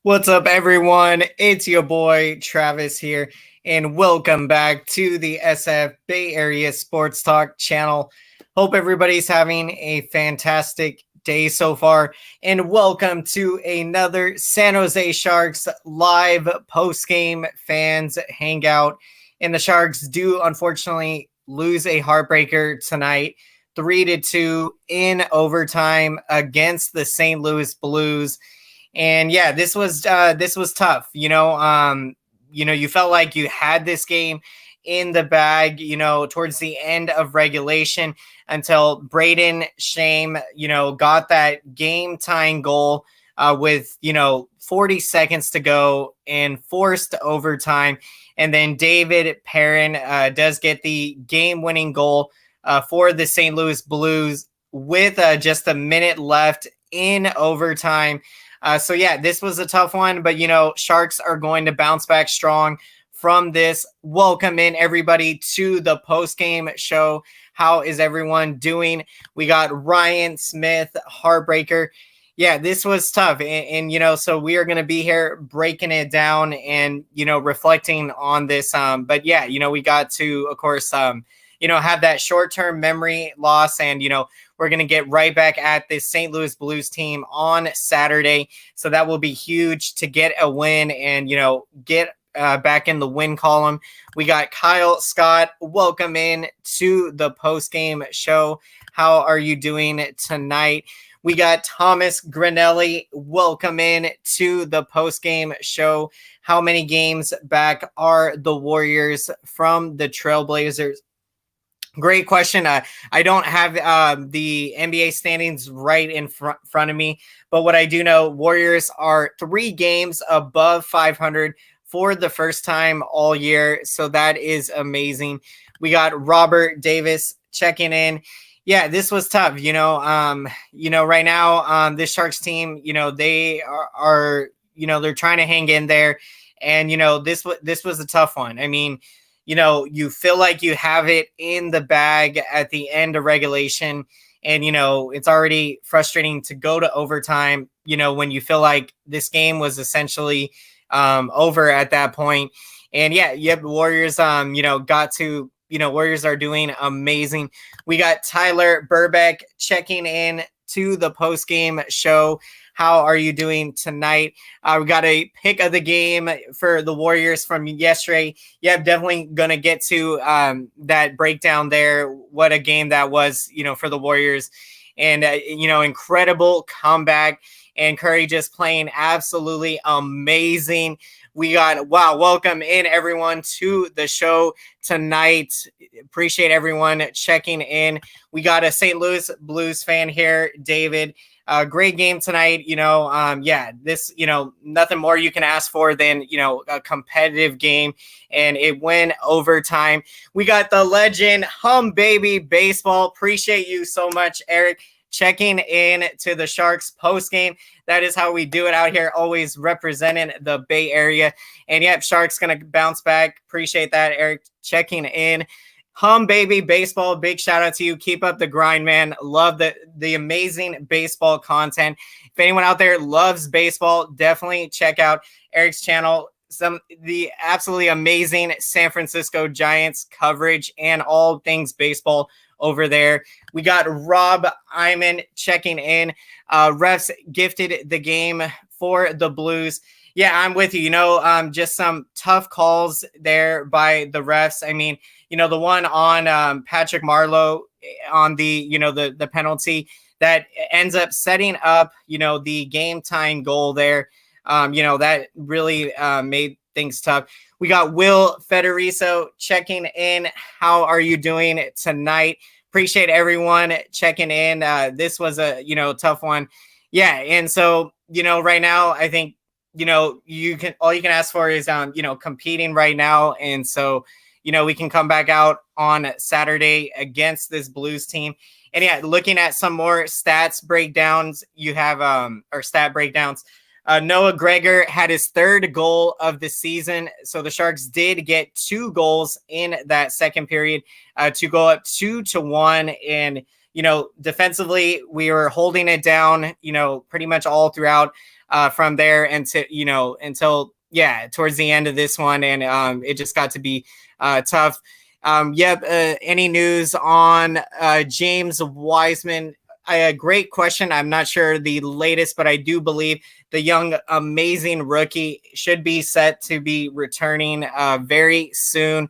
What's up, everyone? It's your boy Travis here, and welcome back to the SF Bay Area Sports Talk channel. Hope everybody's having a fantastic day so far, and welcome to another San Jose Sharks live post-game fans hangout. And the Sharks do unfortunately lose a heartbreaker tonight, 3-2 in overtime against the St. Louis Blues. And yeah, this was tough. You felt like you had this game in the bag, towards the end of regulation until Braden Shame, got that game tying goal with 40 seconds to go and forced overtime. And then David Perrin does get the game winning goal for the St. Louis Blues with just a minute left in overtime. So yeah, this was a tough one, but Sharks are going to bounce back strong from this. Welcome in everybody to the post-game show. How is everyone doing? We got Ryan Smith, Heartbreaker. Yeah, this was tough. And so we are going to be here breaking it down and, reflecting on this. But yeah, we got to, of course, have that short-term memory loss and, we're going to get right back at this St. Louis Blues team on Saturday. So that will be huge to get a win and, get back in the win column. We got Kyle Scott. Welcome in to the post-game show. How are you doing tonight? We got Thomas Granelli. Welcome in to the post-game show. How many games back are the Warriors from the Trailblazers? Great question. I don't have the NBA standings right in front of me, but what I do know, Warriors are 3 games above 500 for the first time all year. So that is amazing. We got Robert Davis checking in. Yeah, this was tough. Right now, this Sharks team, they are they're trying to hang in there, and this was a tough one. I mean, you feel like you have it in the bag at the end of regulation. And, it's already frustrating to go to overtime, when you feel like this game was essentially over at that point. And yeah, the Warriors, Warriors are doing amazing. We got Tyler Burbeck checking in to the post-game show. How are you doing tonight? We got a pick of the game for the Warriors from yesterday. Yeah, definitely going to get to that breakdown there. What a game that was, for the Warriors. And, incredible comeback. And Curry just playing absolutely amazing. We got, welcome in everyone to the show tonight. Appreciate everyone checking in. We got a St. Louis Blues fan here, David. Great game tonight. This, nothing more you can ask for than, a competitive game, and it went overtime. We got the legend Hum Baby Baseball. Appreciate you so much, Eric, checking in to the Sharks post game. That is how we do it out here, always representing the Bay Area. And yep, Sharks going to bounce back. Appreciate that, Eric, checking in. Hum Baby Baseball, big shout out to you. Keep up the grind, man. Love the amazing baseball content. If anyone out there loves baseball, definitely check out Eric's channel. The absolutely amazing San Francisco Giants coverage and all things baseball over there. We got Rob Iman checking in. Refs gifted the game for the Blues. Yeah, I'm with you. Just some tough calls there by the refs. I mean, the one on Patrick Marleau on the penalty that ends up setting up, the game tying goal there. That really made things tough. We got Will Federico checking in. How are you doing tonight? Appreciate everyone checking in. This was a, tough one. Yeah. And so, right now, I think, all you can ask for is, competing right now. And so, we can come back out on Saturday against this Blues team. And yeah, looking at some more stats breakdowns, you have, or stat breakdowns. Noah Gregor had his 3rd goal of the season. So the Sharks did get 2 goals in that second period to go up 2-1. And, defensively, we were holding it down, pretty much all throughout from there until towards the end of this one. And it just got to be tough. Any news on James Wiseman? A great question. I'm not sure the latest, but I do believe the young, amazing rookie should be set to be returning very soon.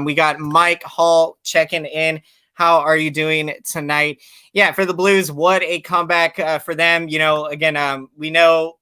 We got Mike Hall checking in. How are you doing tonight? Yeah, for the Blues, what a comeback for them. Again, we know,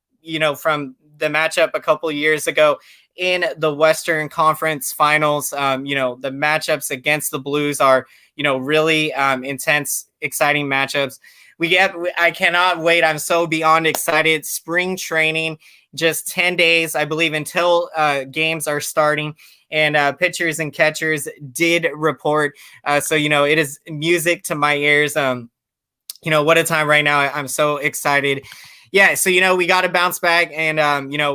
from the matchup a couple years ago in the Western Conference Finals, the matchups against the Blues are, really intense, exciting matchups. I cannot wait. I'm so beyond excited. Spring training, just 10 days, I believe, until games are starting. And pitchers and catchers did report. So, it is music to my ears. What a time right now. I'm so excited. Yeah, so, we got to bounce back, and,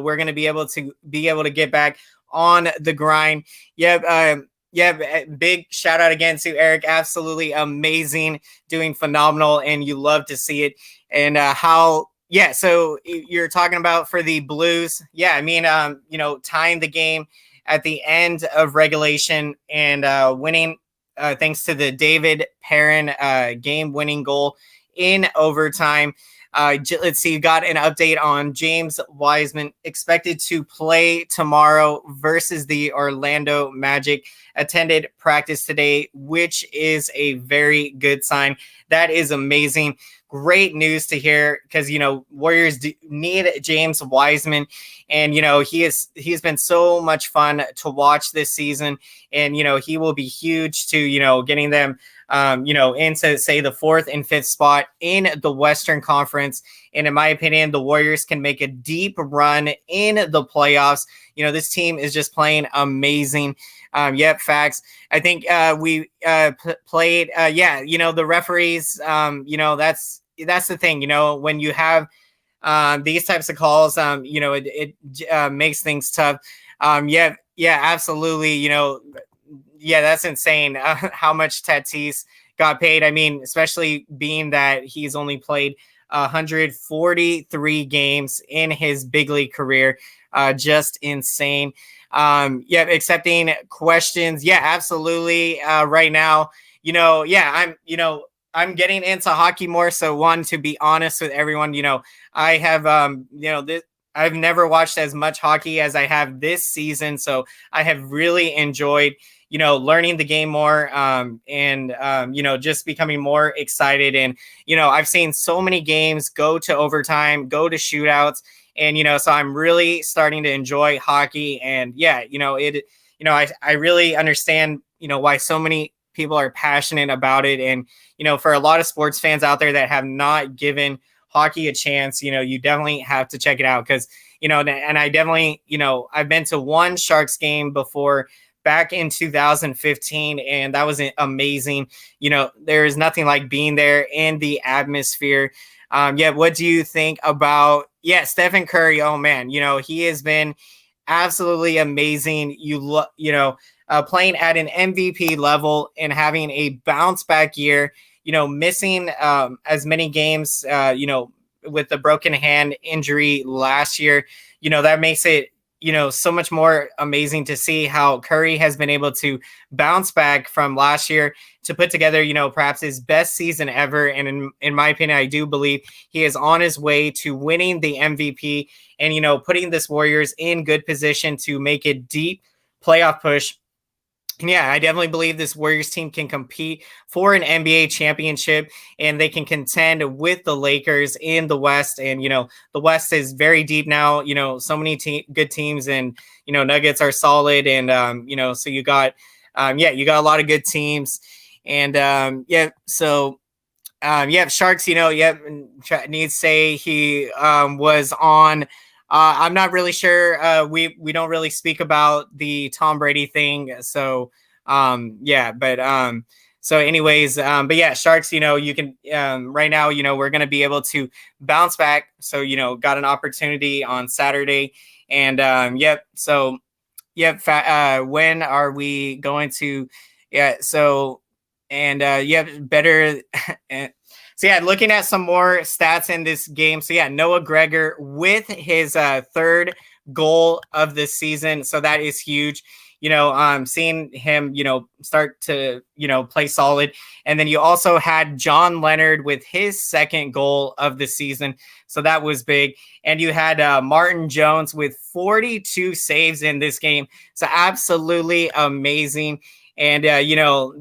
we're going to be able to get back on the grind. Big shout out again to Eric. Absolutely amazing, doing phenomenal, and you love to see it. And so you're talking about for the Blues. Yeah, I mean, tying the game at the end of regulation and winning thanks to the David Perrin game-winning goal in overtime. Let's see, you got an update on James Wiseman, expected to play tomorrow versus the Orlando Magic. Attended practice today, which is a very good sign. That is amazing. Great news to hear, because Warriors need James Wiseman, and he's been so much fun to watch this season, and he will be huge to getting them into, say, the 4th and 5th spot in the Western Conference. And in my opinion, the Warriors can make a deep run in the playoffs. This team is just playing amazing. Facts. I think we played. The referees. That's the thing. When you have these types of calls, it makes things tough. Absolutely. That's insane. How much Tatis got paid. I mean, especially being that he's only played 143 games in his big league career. Just insane. Accepting questions. Yeah, absolutely. Right now, I'm getting into hockey more. So to be honest with everyone, I have, I've never watched as much hockey as I have this season. So I have really enjoyed, learning the game more, and just becoming more excited. And, I've seen so many games go to overtime, go to shootouts. And, so I'm really starting to enjoy hockey. And I really understand, why so many people are passionate about it. And, for a lot of sports fans out there that have not given hockey a chance, you definitely have to check it out. Because, and I definitely, I've been to one Sharks game before back in 2015, and that was amazing. There is nothing like being there in the atmosphere. What do you think about Stephen Curry? Oh man, he has been absolutely amazing. Playing at an MVP level and having a bounce back year. Missing as many games. With the broken hand injury last year. That makes it so much more amazing to see how Curry has been able to bounce back from last year to put together, perhaps his best season ever. And in my opinion, I do believe he is on his way to winning the MVP and, putting this Warriors in good position to make a deep playoff push. Yeah, I definitely believe this Warriors team can compete for an NBA championship, and they can contend with the Lakers in the West. And, the West is very deep now, so many good teams, and, Nuggets are solid. And, so you got a lot of good teams. And, Sharks, needs to say he was on. I'm not really sure. We don't really speak about the Tom Brady thing. So, so anyways, Sharks, you can, right now, we're going to be able to bounce back. So, got an opportunity on Saturday, and, when are we going to, and you have better. So yeah, looking at some more stats in this game. So yeah, Noah Gregor with his third goal of the season. So that is huge. Seeing him, start to, play solid. And then you also had John Leonard with his second goal of the season. So that was big. And you had Martin Jones with 42 saves in this game. So absolutely amazing. And,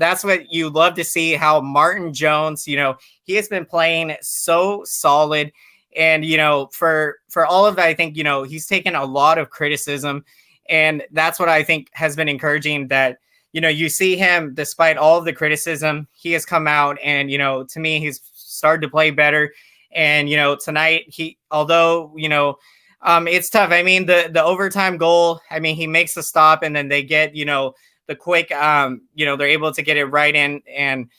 that's what you love to see, how Martin Jones, he has been playing so solid. And, for all of that, I think, he's taken a lot of criticism. And that's what I think has been encouraging, that, you see him, despite all of the criticism, he has come out and, to me, he's started to play better. And, tonight, although, it's tough. I mean, the overtime goal, I mean, he makes the stop and then they get, the quick, they're able to get it right in. And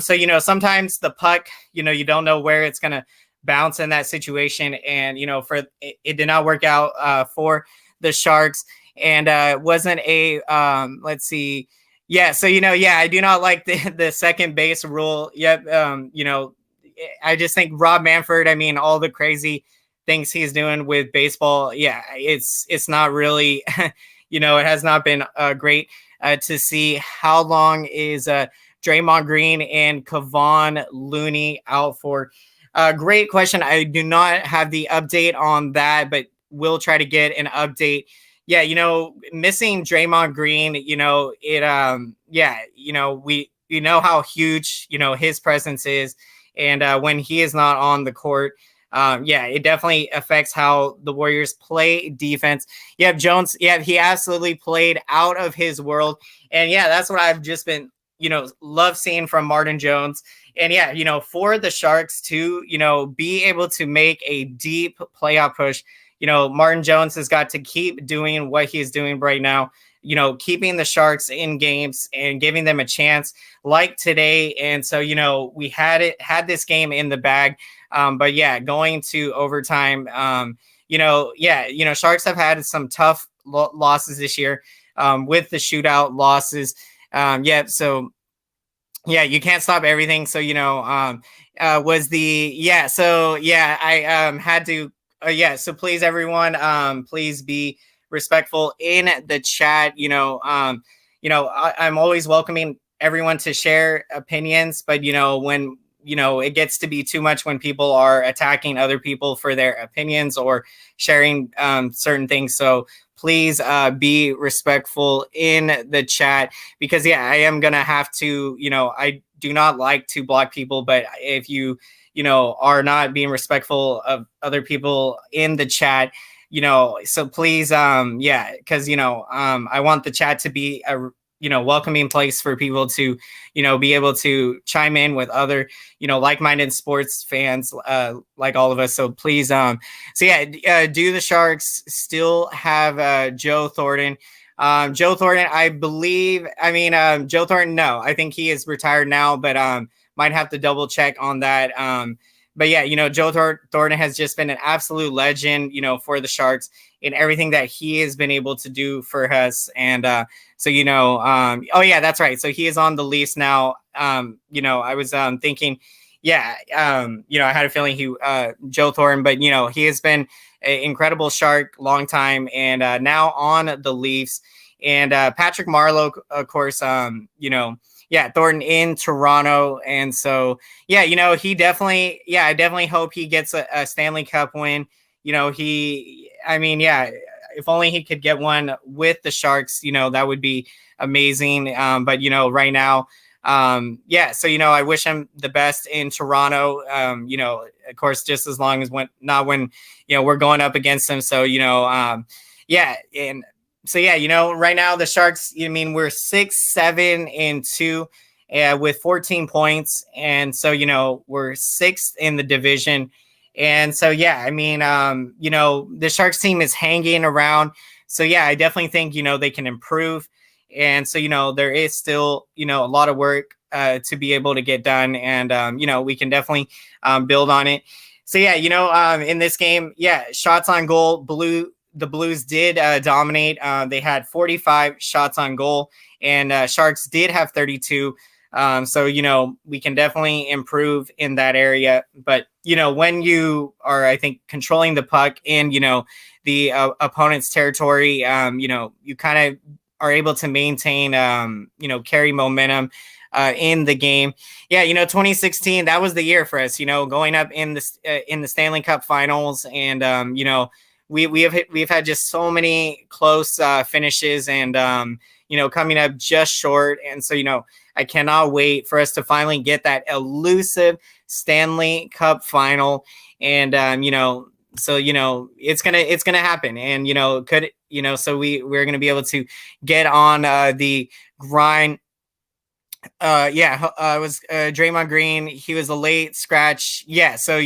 so, sometimes the puck, you don't know where it's going to bounce in that situation. And, it did not work out for the Sharks. And it wasn't a, let's see. Yeah. So, I do not like the second base rule. Yep. I just think Rob Manfred, I mean, all the crazy things he's doing with baseball. Yeah. It's not really, it has not been great to see. How long is Draymond Green and Kevon Looney out for? Great question. I do not have the update on that, but we'll try to get an update. Yeah, missing Draymond Green, we know how huge, his presence is. And when he is not on the court, it definitely affects how the Warriors play defense. Yeah, Jones, he absolutely played out of his world. And that's what I've just been, love seeing from Martin Jones. And for the Sharks to, be able to make a deep playoff push, Martin Jones has got to keep doing what he's doing right now, keeping the Sharks in games and giving them a chance like today. And so, we had this game in the bag. But going to overtime, Sharks have had some tough losses this year with the shootout losses. So you can't stop everything. So, I had to, so please, everyone, please be respectful in the chat. I'm always welcoming everyone to share opinions, but, when, it gets to be too much when people are attacking other people for their opinions or sharing certain things. So please be respectful in the chat, because I am going to have to, I do not like to block people, but if you, are not being respectful of other people in the chat, so please, because, I want the chat to be a, welcoming place for people to, be able to chime in with other, like-minded sports fans, like all of us. So please, do the Sharks still have Joe Thornton? Joe Thornton, I believe, Joe Thornton, no, I think he is retired now, but might have to double check on that. But Joe Thornton has just been an absolute legend, for the Sharks in everything that he has been able to do for us. And that's right. So he is on the Leafs now. I was thinking, I had a feeling Joe Thornton, but he has been an incredible Shark, long time, and now on the Leafs. And Patrick Marleau, of course, Thornton in Toronto. And so, he definitely, I definitely hope he gets a Stanley Cup win. If only he could get one with the Sharks, that would be amazing. But right now, I wish him the best in Toronto. Of course, just as long as when we're going up against him. So, and so, right now the Sharks, we're 6-7-2 with 14 points. And so, we're sixth in the division. And so, the Sharks team is hanging around. So, I definitely think, they can improve. And so, there is still, a lot of work to be able to get done. And, we can definitely build on it. So, in this game, shots on goal, the Blues did dominate. They had 45 shots on goal, and Sharks did have 32. So, we can definitely improve in that area. But, when you are, I think, controlling the puck in, the opponent's territory, you kind of are able to maintain, carry momentum in the game. Yeah, 2016, that was the year for us, going up in the Stanley Cup Finals. And, we've had just so many close finishes and, coming up just short. And so, I cannot wait for us to finally get that elusive Stanley Cup final. And, so, it's gonna happen. And, so we're going to be able to get on the grind. It was Draymond Green. He was a late scratch. Yeah. So,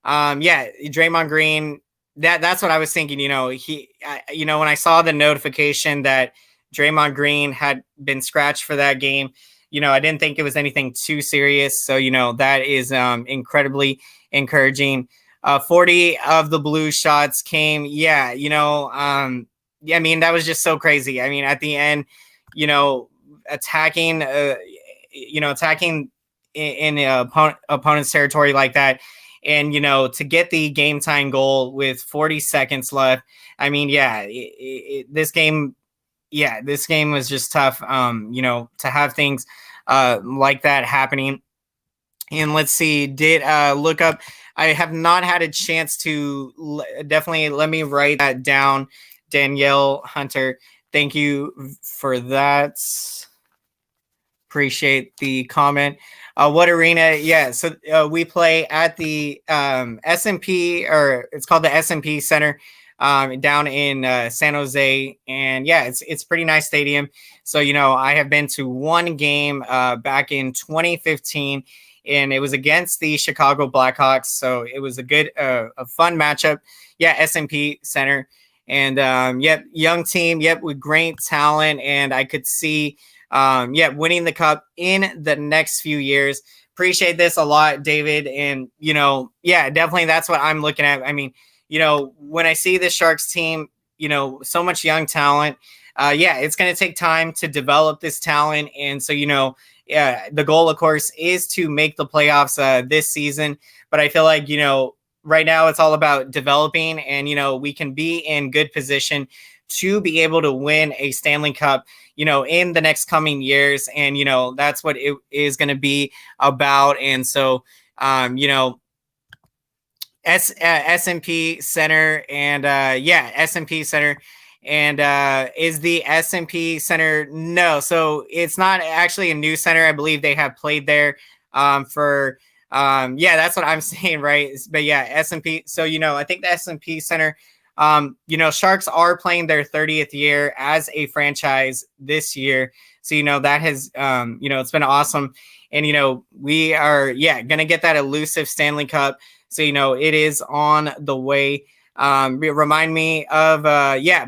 Draymond Green, that's what I was thinking. When I saw the notification that Draymond Green had been scratched for that game, I didn't think it was anything too serious. So, that is incredibly encouraging. 40 of the blue shots came. Yeah. I mean, that was just so crazy. I mean, at the end, attacking in the opponent's territory like that. And, to get the game time goal with 40 seconds left. I mean, this game was just tough, to have things like that happening. And let's see, did look up. I have not had a chance to definitely let me write that down. Danielle Hunter, thank you for that. Appreciate the comment. What arena? Yeah, so we play at the S&P, or it's called the S&P Center, down in San Jose. And yeah, it's pretty nice stadium. So, I have been to one game back in 2015, and it was against the Chicago Blackhawks. So it was a fun matchup. Yeah, S&P Center. And young team, with great talent. And I could see winning the cup in the next few years. Appreciate this a lot, David. And, definitely that's what I'm looking at. I mean, when I see the Sharks team, so much young talent, it's going to take time to develop this talent. And so, the goal, of course, is to make the playoffs this season. But I feel like, right now it's all about developing, and, we can be in good position to be able to win a Stanley Cup, in the next coming years. And, that's what it is going to be about. And so, S&P Center, and S&P Center. And is the S&P Center? No, so it's not actually a new center. I believe they have played there for that's what I'm saying, right? But yeah, S&P. So, I think the S&P Center, Sharks are playing their 30th year as a franchise this year. So, that has, it's been awesome. And, we are, going to get that elusive Stanley Cup. So, it is on the way. Remind me of,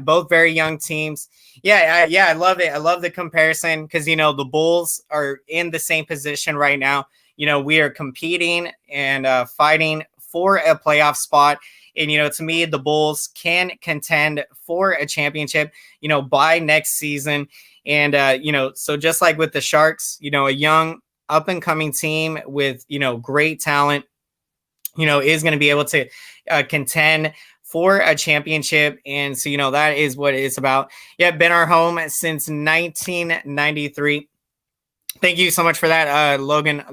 both very young teams. I love it. I love the comparison because, the Bulls are in the same position right now. We are competing and fighting for a playoff spot. And, to me, the Bulls can contend for a championship, by next season. And, so just like with the Sharks, a young up and coming team with, great talent, is going to be able to contend for a championship. And so, that is what it's about. Been our home since 1993. Thank you so much for that, Logan,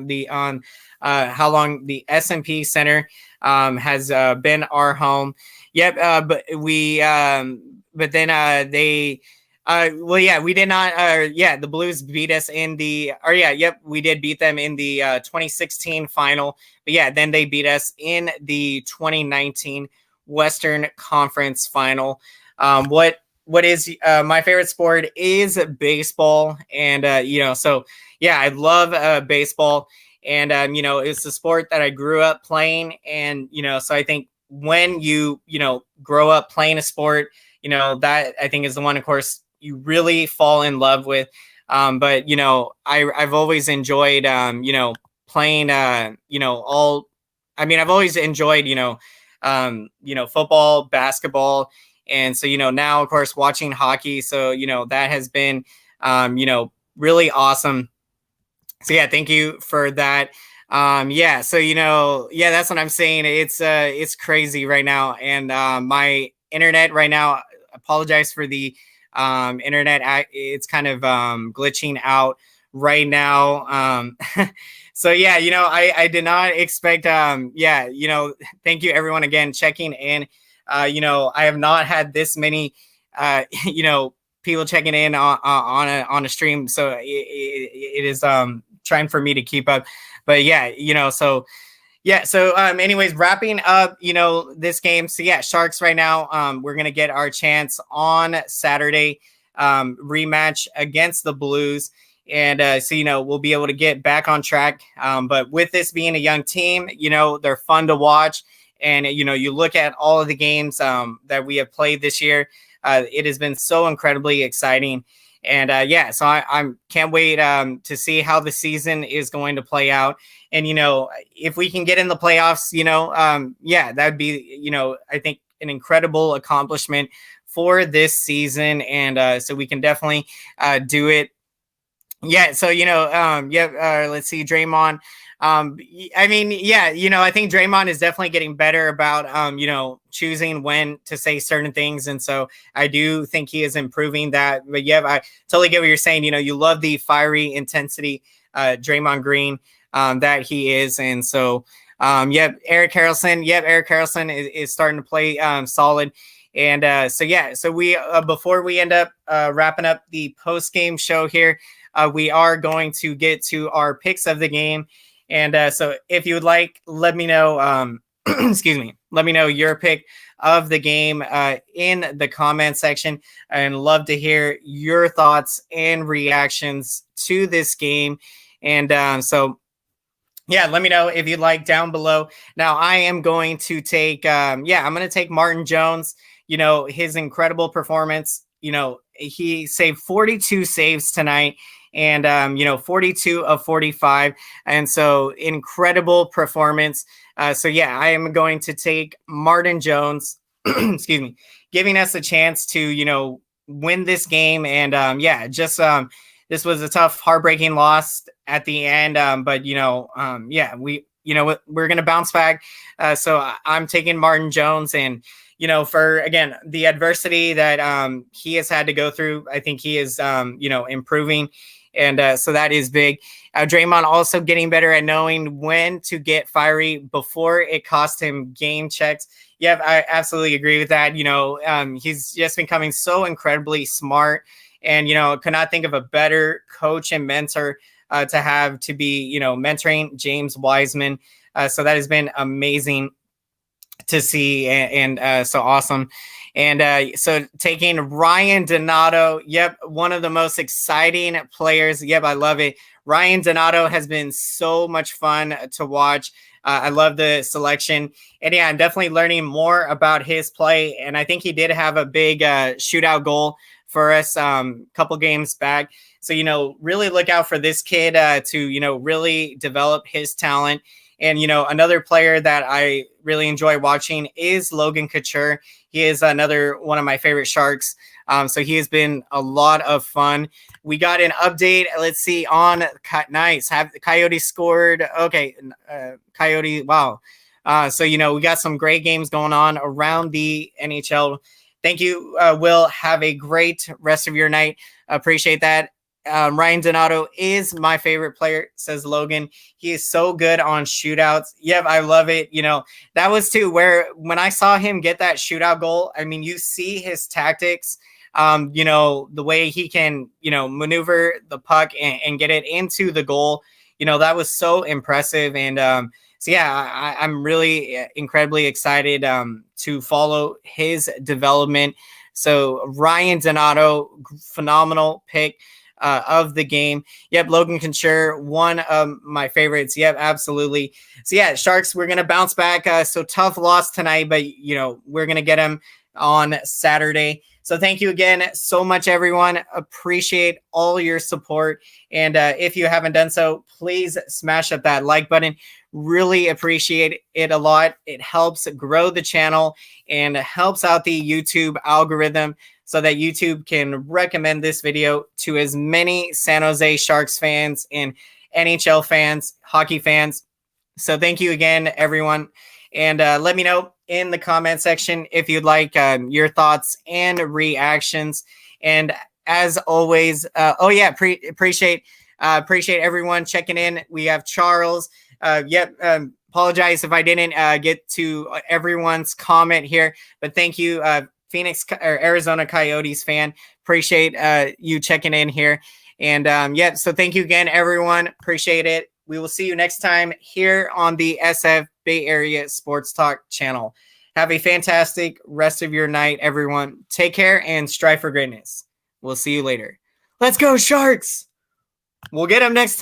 how long the S&P Center has been our home. But we, but then they, we did not, the Blues beat us in we did beat them in the 2016 final. But then they beat us in the 2019 Western Conference final. What is my favorite sport is baseball. And, I love baseball. And, it's a sport that I grew up playing. And, so I think when you grow up playing a sport, that I think is the one, of course, you really fall in love with. But, I've always enjoyed, playing, I've always enjoyed, football, basketball. And so, now, of course, watching hockey. So, that has been, really awesome So yeah, thank you for that. Yeah, so yeah, that's what I'm saying. It's crazy right now, and my internet right now. Apologize for the internet. It's kind of glitching out right now. So yeah, I did not expect. Yeah, thank you everyone again checking in. I have not had this many. People checking in on a stream, so it is trying for me to keep up. But yeah, so yeah, so anyways, wrapping up, this game. So yeah, Sharks right now, we're gonna get our chance on Saturday, rematch against the Blues. And so we'll be able to get back on track. But with this being a young team, they're fun to watch. And you look at all of the games that we have played this year. It has been so incredibly exciting. And yeah, so I can't wait to see how the season is going to play out. And, if we can get in the playoffs, yeah, that'd be, I think an incredible accomplishment for this season. And so we can definitely do it. Yeah. So, yeah, let's see, Draymond. I mean, yeah, I think Draymond is definitely getting better about, choosing when to say certain things. And so I do think he is improving that. But yeah, I totally get what you're saying. You love the fiery intensity, Draymond Green, that he is. And so, Eric Harrelson. Yep, Eric Harrelson is starting to play solid. And so, yeah, so we, before we end up wrapping up the post-game show here, we are going to get to our picks of the game. And so if you would like, let me know, excuse me, let me know your pick of the game in the comment section, and love to hear your thoughts and reactions to this game. And so, yeah, let me know if you'd like down below. Now, I am going to take, I'm going to take Martin Jones, his incredible performance. He saved 42 saves tonight. And 42 of 45, and so incredible performance. So yeah, I am going to take Martin Jones, excuse me, giving us a chance to win this game. And yeah, just this was a tough, heartbreaking loss at the end, but yeah, we're gonna bounce back. So I'm taking Martin Jones, and for, again, the adversity that he has had to go through, I think he is improving. And so that is big. Draymond also getting better at knowing when to get fiery before it cost him game checks. Yeah, I absolutely agree with that. He's just becoming so incredibly smart, and, could not think of a better coach and mentor to have to be, mentoring James Wiseman. So that has been amazing to see, and so awesome. And so taking Ryan Donato, yep, one of the most exciting players. Yep, I love it. Ryan Donato has been so much fun to watch. I love the selection. And yeah, I'm definitely learning more about his play. And I think he did have a big shootout goal for us a couple games back. So, really look out for this kid to, really develop his talent. And, another player that I really enjoy watching is Logan Couture. He is another one of my favorite Sharks. So he has been a lot of fun. We got an update. Let's see on nice. Have the Coyotes scored? Okay. Coyote. Wow. So, we got some great games going on around the NHL. Thank you, Will. Have a great rest of your night. Appreciate that. Ryan Donato is my favorite player, says Logan. He is so good on shootouts. Yep, I love it. That was too where when I saw him get that shootout goal, I mean, you see his tactics, the way he can, maneuver the puck and get it into the goal. That was so impressive. And so, yeah, I'm really incredibly excited to follow his development. So Ryan Donato, phenomenal pick of the game. Yep, Logan Couture, one of my favorites. Yep, absolutely. So yeah, Sharks, we're gonna bounce back. So tough loss tonight, but we're gonna get them on Saturday. So thank you again so much, everyone. Appreciate all your support. And if you haven't done so, please smash up that like button. Really appreciate it a lot. It helps grow the channel and helps out the YouTube algorithm, so that YouTube can recommend this video to as many San Jose Sharks fans and NHL fans, hockey fans. So thank you again, everyone. And let me know in the comment section if you'd like your thoughts and reactions. And as always, appreciate everyone checking in. We have Charles. Apologize if I didn't get to everyone's comment here, but thank you, Phoenix or Arizona Coyotes fan. Appreciate you checking in here. And so thank you again, everyone. Appreciate it. We will see you next time here on the SF Bay Area Sports Talk channel. Have a fantastic rest of your night, everyone. Take care and strive for greatness. We'll see you later. Let's go, Sharks! We'll get them next time.